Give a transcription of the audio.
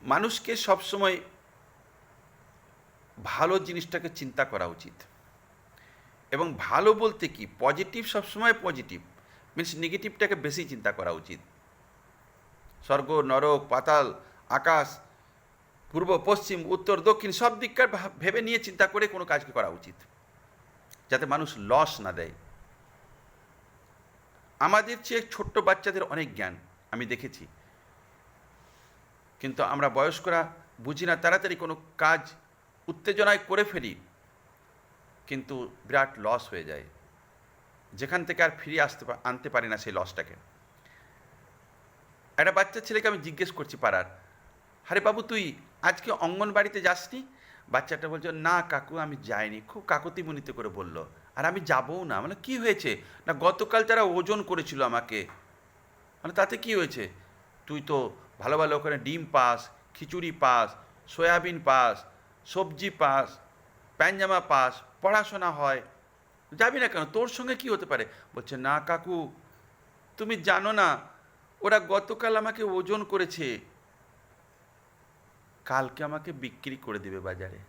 মানুষকে সবসময় ভালো জিনিসটাকে চিন্তা করা উচিত। এবং ভালো বলতে কি, পজিটিভ সবসময় পজিটিভ, মিনস নেগেটিভটাকে বেশি চিন্তা করা উচিত। স্বর্গ, নরক, পাতাল, আকাশ, পূর্ব, পশ্চিম, উত্তর, দক্ষিণ সব দিককার ভেবে নিয়ে চিন্তা করে কোনো কাজকে করা উচিত, যাতে মানুষ লস না দেয়। আমাদের চেয়ে ছোট্ট বাচ্চাদের অনেক জ্ঞান আমি দেখেছি, কিন্তু আমরা বয়স্করা বুঝি না, তাড়াতাড়ি কোনো কাজ উত্তেজনায় করে ফেলি, কিন্তু বিরাট লস হয়ে যায়, যেখান থেকে আর ফিরিয়ে আনতে পারি না সেই লসটাকে। একটা বাচ্চা ছেলেকে আমি জিজ্ঞেস করছি পাড়ার, আরে বাবু তুই আজকে অঙ্গনবাড়িতে যাসনি? বাচ্চাটা বলছে, না কাকু আমি যাইনি। খুব কাকুতিমিনতি করে বলল, আর আমি যাবও না। মানে কি হয়েছে? না গতকাল তারা ওজন করেছিল আমাকে। মানে তাতে কি হয়েছে? তুই তো ভালো ভালো ওখানে ডিম পাস, খিচুড়ি পাস, সয়াবিন পাস, সবজি পাস, প্যানজামা পাস, পড়াশোনা হয়, যাবি না কেন? তোর সঙ্গে কি হতে পারে? বলছে, না কাকু তুমি জানো না, ওরা গতকাল আমাকে ওজন করেছে, কালকে আমাকে বিক্রি করে দেবে বাজারে।